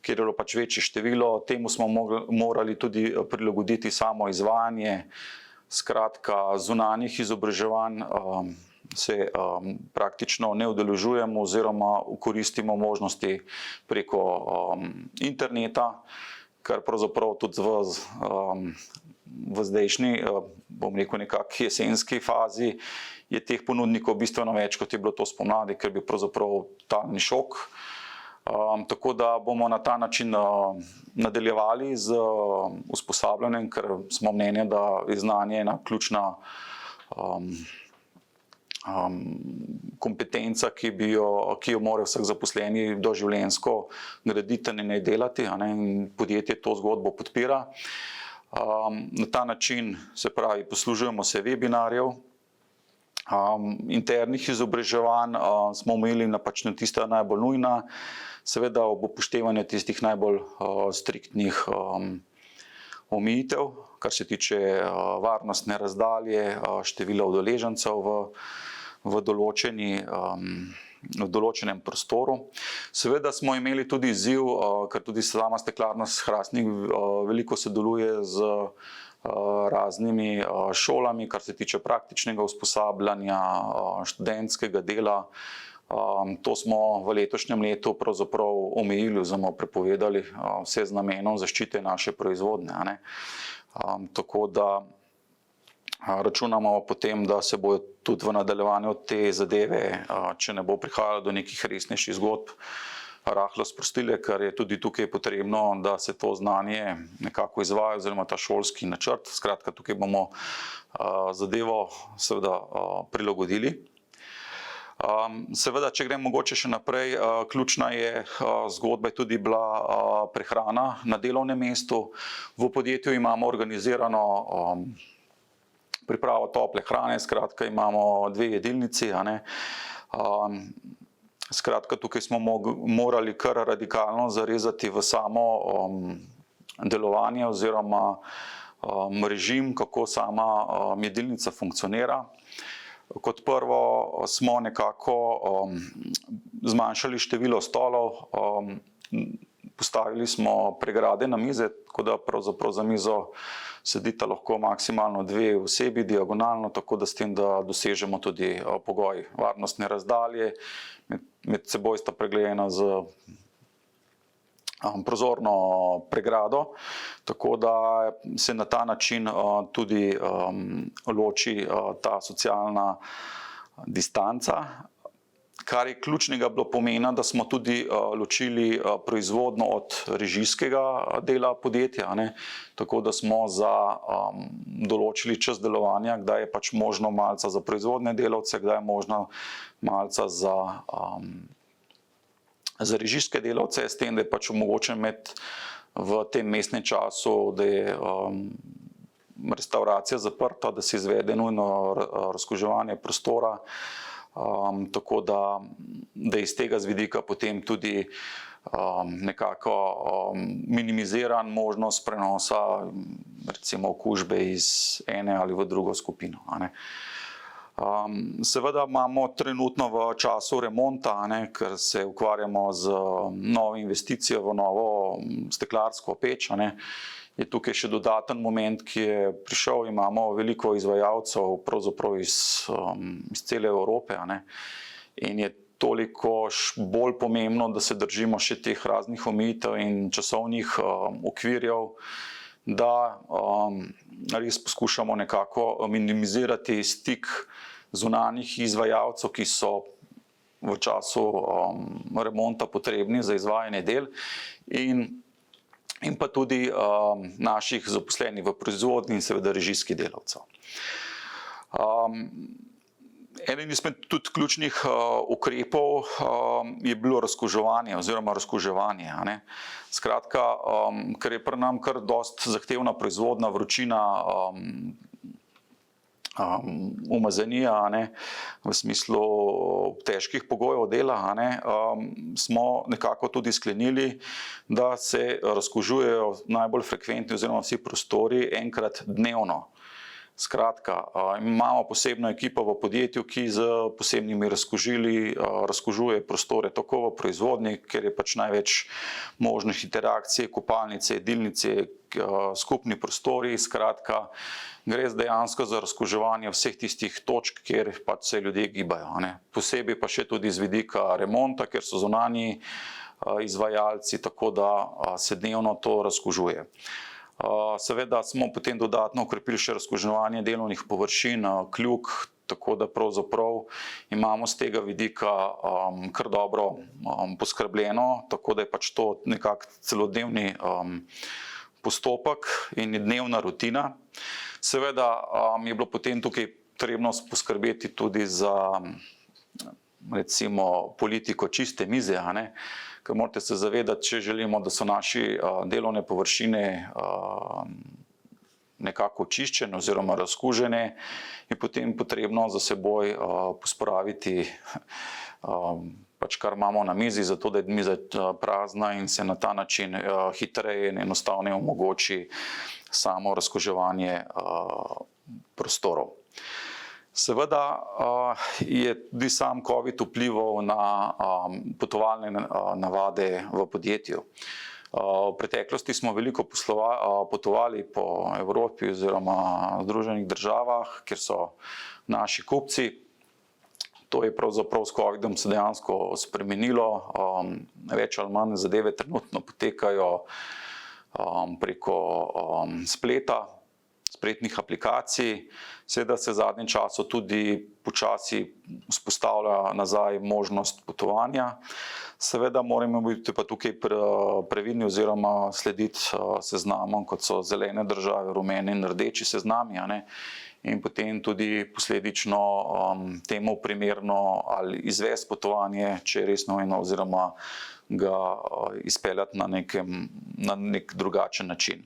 kjer je bilo pač večje število. Temu smo morali tudi prilagoditi samo izvajanje. Skratka, zunanjih izobraževanj se praktično ne udeležujemo oziroma koristimo možnosti preko interneta, kar pravzaprav tudi v zdajšnji, bom rekel, nekako jesenski fazi je teh ponudnikov bistveno več, kot je bilo to spomladi, ker bi pravzaprav talni šok. Tako da bomo na ta način nadaljevali z usposabljanjem, ker smo mnenja, da je znanje ena ključna kompetenca, ki jo mora vsak zaposleni doživljenjsko graditi in delati, in podjetje to zgodbo podpira. Na ta način, se pravi, poslužujemo se webinarjev, internih izobraževanj smo omejili na pač na tista najbolj nujna, seveda ob upoštevanju tistih najbolj striktnih omejitev, kar se tiče varnostne razdalje, števila udeležencev v določenem prostoru. Seveda smo imeli tudi izziv, ker tudi sama Steklarna Hrastnik veliko sodeluje z raznimi šolami, kar se tiče praktičnega usposabljanja, študentskega dela. To smo v letošnjem letu pravzaprav omejili oziroma prepovedali, vse z namenom zaščite naše proizvodnje. Tako da računamo potem, da se bodo tudi v nadaljevanju te zadeve, če ne bo prihajalo do nekih resnejših zgodb, rahlo sprostile, ker je tudi tukaj potrebno, da se to znanje nekako izvaja oziroma ta šolski načrt. Skratka, tukaj bomo zadevo seveda prilagodili. Seveda, če grem mogoče še naprej, ključna je zgodba je tudi bila prehrana na delovnem mestu. V podjetju imamo organizirano pripravo tople hrane, skratka imamo 2 jedilnici, a ne. Skratka, tukaj smo morali kar radikalno zarezati v samo delovanje oziroma režim, kako sama jedilnica funkcionira. Kot prvo smo nekako zmanjšali število stolov, postavili smo pregrade na mize, tako da pravzaprav za mizo sedita lahko maksimalno 2 osebi diagonalno, tako da s tem, da dosežemo tudi pogoj varnostne razdalje, med seboj sta pregledana z prozorno pregrado, tako da se na ta način tudi loči ta socialna distanca. Kar je ključnega bilo pomena, da smo tudi ločili proizvodno od režijskega dela podjetja, ne? Tako da smo določili čas delovanja, kdaj je pač možno malca za proizvodne delavce, kdaj je možno malca za režijske delavce, s tem, da je pač omogočen v tem mestnem času, da je restauracija zaprta, da se izvede nujno razkuževanje prostora, tako da iz tega z vidika potem tudi nekako minimiziran možnost prenosa recimo okužbe iz ene ali v drugo skupino, a ne. Seveda imamo trenutno v času remonta, ker se ukvarjamo z novo investicijo v novo steklarsko peč, je tukaj še dodaten moment, ki je prišel, imamo veliko izvajalcev pravzaprav iz cele Evrope, in je toliko bolj pomembno, da se držimo še teh raznih omejitev in časovnih okvirjev, da res poskušamo nekako minimizirati stik zunanjih izvajalcev, ki so v času remonta potrebni za izvajanje del in pa tudi naših zaposlenih v proizvodnji in seveda režijskih delavcev. Eden izmed tudi ključnih ukrepov je bilo razkuževanje oziroma razkuževanje. Skratka, ker je pri nam kar dosti zahtevna proizvodna vročina, umazanija, v smislu težkih pogojev dela, smo nekako tudi sklenili, da se razkužujejo najbolj frekventni oziroma vsi prostori enkrat dnevno. Skratka, imamo posebno ekipo v podjetju, ki z posebnimi razkužili razkužuje prostore tako v proizvodnji, ker je pač največ možnih interakcij, kopalnice, jedilnice, skupni prostori, skratka, gre dejansko za razkuževanje vseh tistih točk, kjer pač se ljudje gibajo, Posebej pa še tudi z vidika remonta, ker so zunanji izvajalci, tako da se dnevno to razkužuje. Seveda smo potem dodatno okrepili še razkuževanje delovnih površin, kljuk, tako da pravzaprav imamo z tega vidika kar dobro poskrbljeno, tako da je pač to nekako celodnevni postopek in dnevna rutina. Seveda je bilo potem tukaj potrebno poskrbeti tudi za recimo politiko čiste mize, ker morate se zavedati, če želimo, da so naši delovne površine nekako očiščene oziroma razkužene, je potem potrebno za seboj pospraviti pač kar imamo na mizi, zato da je miza prazna in se na ta način hitreje in enostavneje omogoči samo razkuževanje prostorov. Seveda je tudi sam COVID vplival na potovalne navade v podjetju. V preteklosti smo veliko potovali po Evropi oziroma Združenih državah, kjer so naši kupci. To je pravzaprav s COVID-om se dejansko spremenilo, več ali manj zadeve trenutno potekajo preko spleta, spletnih aplikacij. Seveda se v zadnjem času tudi počasi vzpostavlja nazaj možnost potovanja. Seveda moramo biti pa tukaj previdni oziroma slediti seznamom, kot so zelene države, rumeni in rdeči seznami, in potem tudi posledično temu primerno ali izvesti potovanje, če je res nujno, oziroma ga izpeljati na nek drugačen način.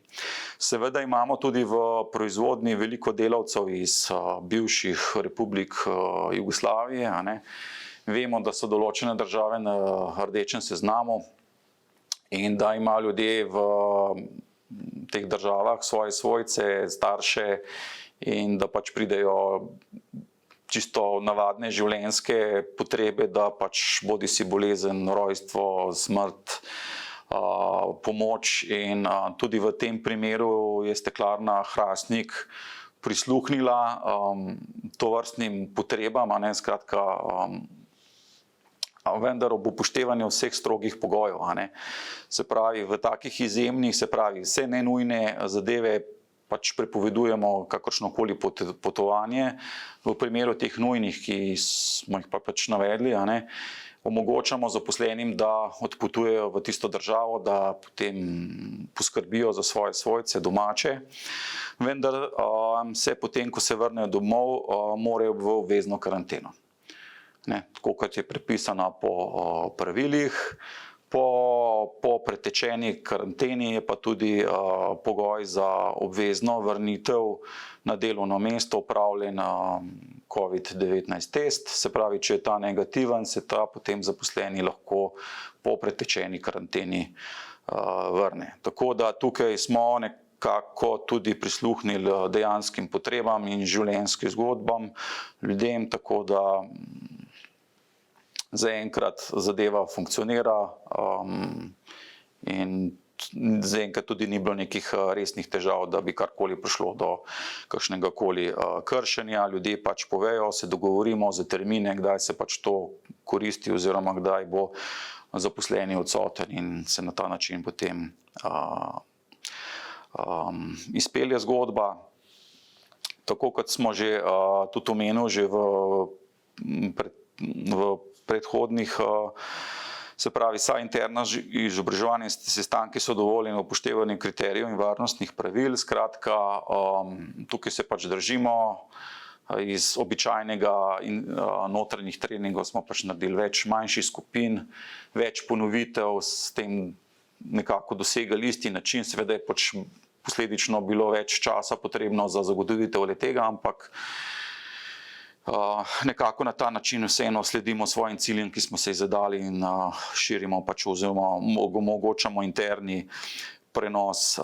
Seveda imamo tudi v proizvodnji veliko delavcev iz bivših republik Jugoslavije, a ne. Vemo, da so določene države na rdečem seznamu in da imajo ljudje v teh državah svoje svojce, starše in da pač pridejo čisto navadne življenjske potrebe, da pač bodi si bolezen, rojstvo, smrt, pomoč, in tudi v tem primeru je Steklarna Hrastnik prisluhnila tovrstnim potrebam, a ne, skratka, vendar ob upoštevanju vseh strogih pogojev, a ne. Se pravi, v takih izjemnih, se pravi, vse nenujne zadeve pač prepovedujemo kakršnokoli potovanje. V primeru teh nujnih, ki smo jih pač navedli, a ne, omogočamo zaposlenim, da odpotujejo v tisto državo, da potem poskrbijo za svoje svojce, domače, vendar se potem, ko se vrnejo domov, morajo v obvezno karanteno. Ne, tako kot je predpisana po pravilih. Po pretečeni karanteni je pa tudi pogoj za obvezno vrnitev na delovno mesto opravljen COVID-19 test. Se pravi, če je ta negativen, se ta potem zaposleni lahko po pretečeni karanteni vrne. Tako da tukaj smo nekako tudi prisluhnili dejanskim potrebam in življenjskim zgodbam ljudem, tako da zaenkrat zadeva funkcionira in zaenkrat tudi ni bilo nekih resnih težav, da bi karkoli prišlo do kakšnega koli kršenja. Ljudje pač povejo, se dogovorimo za termine, kdaj se pač to koristi oziroma kdaj bo zaposleni odsoten, in se na ta način potem izpelje zgodba. Tako kot smo že tudi omenili že v predhodnih, se pravi, vsa interna izobraževanja in sestanki so dovoljeni upoštevanje kriterijev in varnostnih pravil. Skratka, tukaj se pač držimo iz običajnega in notranjih treningov smo pač naredili več manjših skupin, več ponovitev, s tem nekako dosegali isti način. Seveda je pač posledično bilo več časa potrebno za zagotovitev tega, ampak nekako na ta način vseeno sledimo svojim ciljem, ki smo se jih zadali, in širimo pač oziroma omogočamo interni prenos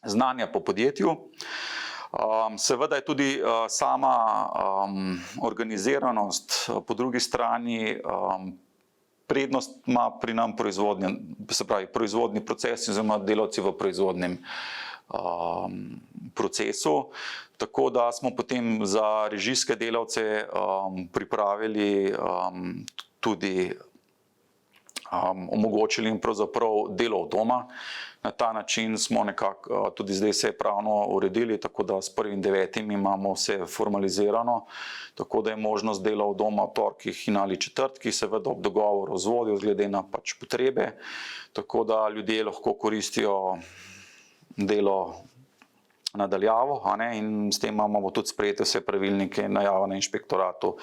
znanja po podjetju. Seveda je tudi sama organiziranost po drugi strani prednost ima pri nam proizvodnja, se pravi proizvodni proces oziroma delavci v proizvodnem procesu, tako da smo potem za režijske delavce pripravili tudi omogočili jim pravzaprav delo od doma. Na ta način smo nekako tudi zdaj se pravno uredili, tako da s 1.9. imamo vse formalizirano, tako da je možnost dela od doma v torkih in ali četrtkih, seveda ob dogovoru z vodjo glede na pač potrebe, tako da ljudje lahko koristijo delo nadaljavo, a ne, in s tem imamo tudi sprejete vse pravilnike, najava na inšpektoratu,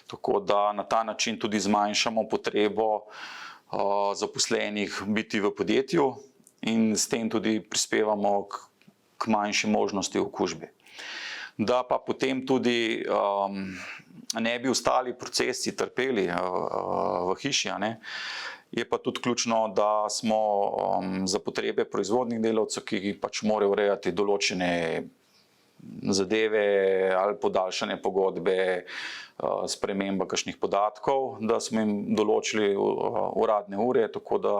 tako da na ta način tudi zmanjšamo potrebo zaposlenih biti v podjetju in s tem tudi prispevamo k manjši možnosti okužbe. Da pa potem tudi ne bi ostali procesi trpeli v hiši, a ne, je pa tudi ključno, da smo za potrebe proizvodnih delavcev, ki pač morajo urejati določene zadeve ali podaljšane pogodbe, sprememba kakšnih podatkov, da smo jim določili uradne ure, tako da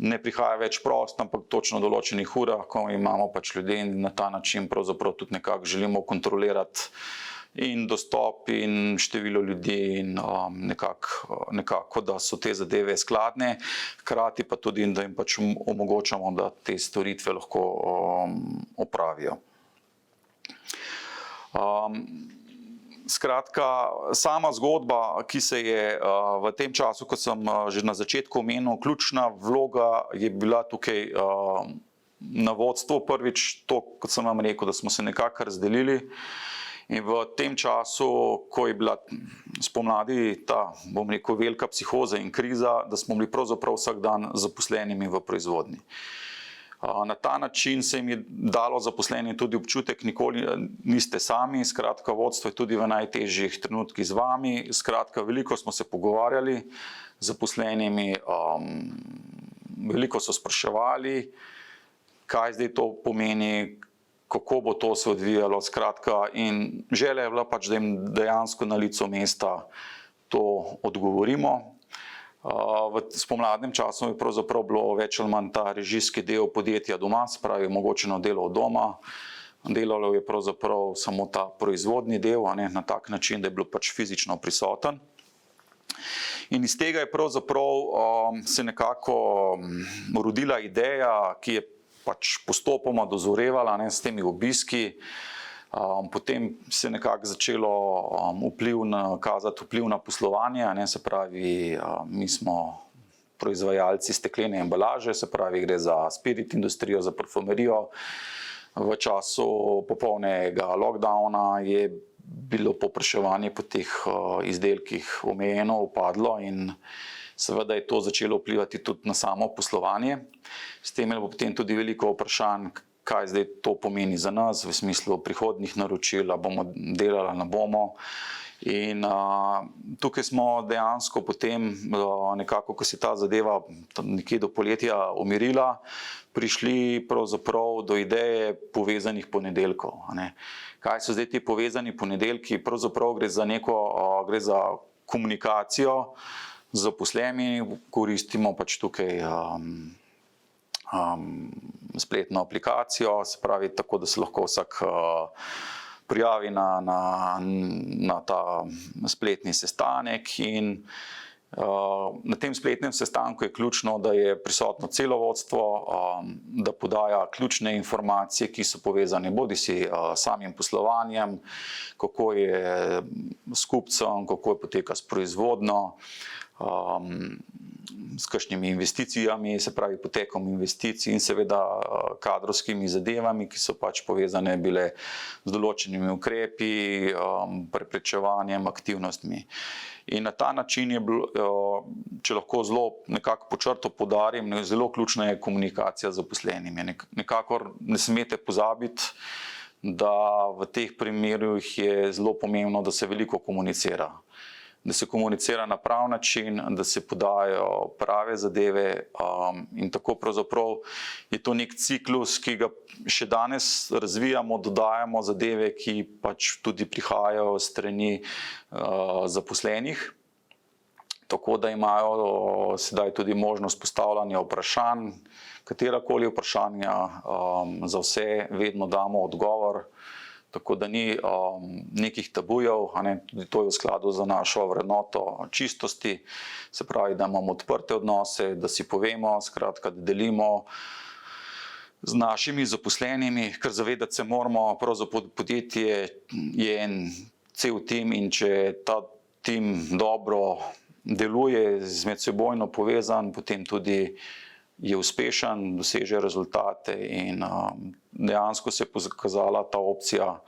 ne prihaja več prost, ampak točno v določenih urah, ko imamo pač ljudi, in na ta način pravzaprav tudi nekako želimo kontrolirati in dostop in število ljudi in nekako, da so te zadeve skladne, hkrati pa tudi, da jim pač omogočamo, da te storitve lahko opravijo. Skratka, sama zgodba, ki se je v tem času, kot sem že na začetku omenil, ključna vloga je bila tukaj na vodstvu prvič to, kot sem vam rekel, da smo se nekako razdelili. In v tem času, ko je bila spomladi ta, bom rekel, velika psihoza in kriza, da smo bili pravzaprav vsak dan zaposlenimi v proizvodnji. Na ta način se jim je dalo zaposlenim tudi občutek, nikoli niste sami, skratka, vodstvo je tudi v najtežjih trenutkih z vami, skratka, veliko smo se pogovarjali z zaposlenimi, veliko so spraševali, kaj zdaj to pomeni, kako bo to se odvijalo, skratka, in želja je bila pač, da jim dejansko na licu mesta to odgovorimo. V spomladnem času je pravzaprav bilo več ali manj ta režijski del podjetja doma, se pravi omogočeno delo od doma. Delalo je pravzaprav samo ta proizvodni del, na tak način, da je bilo pač fizično prisoten. In iz tega je pravzaprav se nekako rodila ideja, ki je pač postopoma dozorevala s temi obiski. Potem se je nekako začelo kazati vpliv na poslovanje, se pravi, mi smo proizvajalci steklene embalaže, se pravi, gre za spirit industrijo, za parfumerijo. V času popolnega lockdowna je bilo povpraševanje po teh izdelkih omejeno, upadlo in seveda je to začelo vplivati tudi na samo poslovanje. S tem je bilo potem tudi veliko vprašanj, kaj zdaj to pomeni za nas, v smislu prihodnjih naročil, bomo delali, ne bomo. In tukaj smo dejansko potem nekako, ko se ta zadeva nekje do poletja umirila, prišli pravzaprav do ideje povezanih ponedeljkov. Kaj so zdaj ti povezani ponedeljki? Pravzaprav gre za komunikacijo z zaposlenimi, koristimo pač tukaj spletno aplikacijo, se pravi tako, da se lahko vsak prijavi na ta spletni sestanek in na tem spletnem sestanku je ključno, da je prisotno celo vodstvo, da podaja ključne informacije, ki so povezane bodisi s samim poslovanjem, kako je s kupcem, kako je poteka s proizvodnjo, s kakšnimi investicijami, se pravi potekom investicij in seveda kadrovskimi zadevami, ki so pač povezane bile z določenimi ukrepi, preprečevanjem, aktivnostmi. In na ta način je bilo, če lahko zelo nekako po črto poudarim, zelo ključna je komunikacija z zaposlenimi. Nekakor ne smete pozabiti, da v teh primerih je zelo pomembno, da se veliko komunicira. Da se komunicira na prav način, da se podajo prave zadeve in tako pravzaprav je to nek ciklus, ki ga še danes razvijamo, dodajamo zadeve, ki pač tudi prihajajo s strani zaposlenih. Tako da imajo sedaj tudi možnost postavljanja vprašanj, katerakoli vprašanja, za vse vedno damo odgovor. Tako da ni nekih tabujev, tudi to je v skladu za našo vrednoto čistosti, se pravi, da imamo odprte odnose, da si povemo, skratka, da delimo z našimi zaposlenimi, ker zavedati se moramo, pravzaprav podjetje je en cel tim in če ta tim dobro deluje, medsebojno povezan, potem tudi je uspešen, doseže rezultate in dejansko se je pokazala ta opcija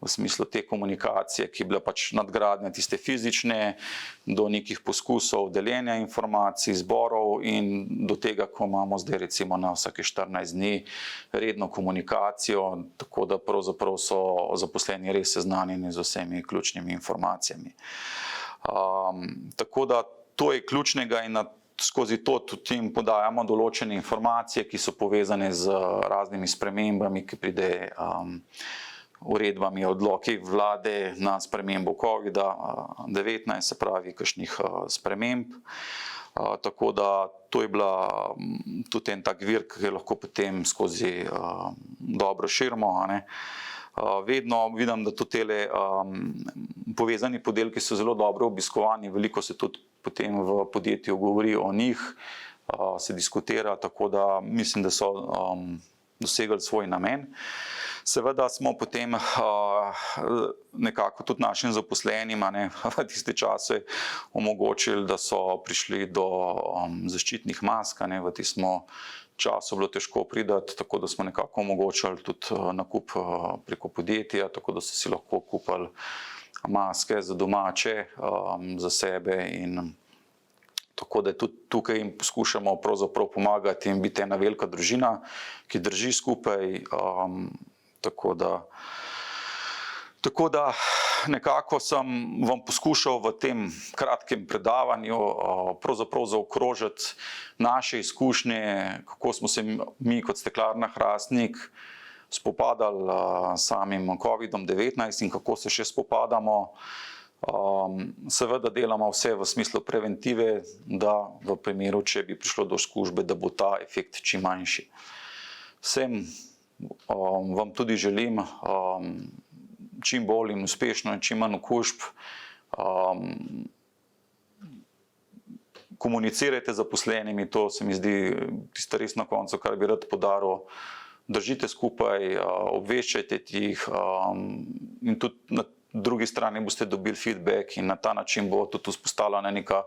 v smislu te komunikacije, ki je bila pač nadgradnja tiste fizične, do nekih poskusov deljenja informacij, zborov in do tega, ko imamo zdaj recimo na vsake 14 dni redno komunikacijo, tako da pravzaprav so zaposleni res seznanjeni z vsemi ključnimi informacijami. Tako da to je ključnega in skozi to tudi jim podajamo določene informacije, ki so povezane z raznimi spremembami, ki pride uredbami, odloki vlade na spremembo COVID-19, se pravi, kakšnih sprememb. Tako da to je bila tudi en tak vir, ki lahko potem skozi dobro širimo. Vedno vidim, da tudi tele povezani podelki so zelo dobro obiskovani, veliko se tudi potem v podjetju govori o njih, se diskutira, tako da mislim, da so dosegli svoj namen. Seveda smo potem nekako tudi našim zaposlenim v tiste čase omogočili, da so prišli do zaščitnih mask, v tistem času bilo težko priti, tako da smo nekako omogočali tudi nakup preko podjetja, tako da so si lahko kupili maske za domače, za sebe in tako da tudi tukaj jim poskušamo pravzaprav pomagati in biti ena velika družina, ki drži skupaj, tako da nekako sem vam poskušal v tem kratkem predavanju pravzaprav zaokrožiti naše izkušnje, kako smo se mi kot Steklarna Hrastnik spopadali s samim COVID-19 in kako se še spopadamo. Seveda delamo vse v smislu preventive, da v primeru, če bi prišlo do okužbe, da bo ta efekt čim manjši. Vsem vam tudi želim čim bolj in uspešno in čim manj okužb. Komunicirajte z zaposlenimi, to se mi zdi tisto res na koncu, kar bi rad poudaril. Držite skupaj, obveščajte jih in tudi na drugi strani boste dobili feedback in na ta način bo tudi vzpostavljena neka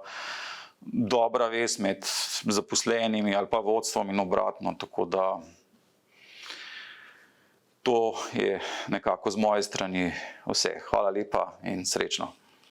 dobra vez med zaposlenimi ali pa vodstvom in obratno, tako da to je nekako z moje strani vse. Hvala lepa in srečno.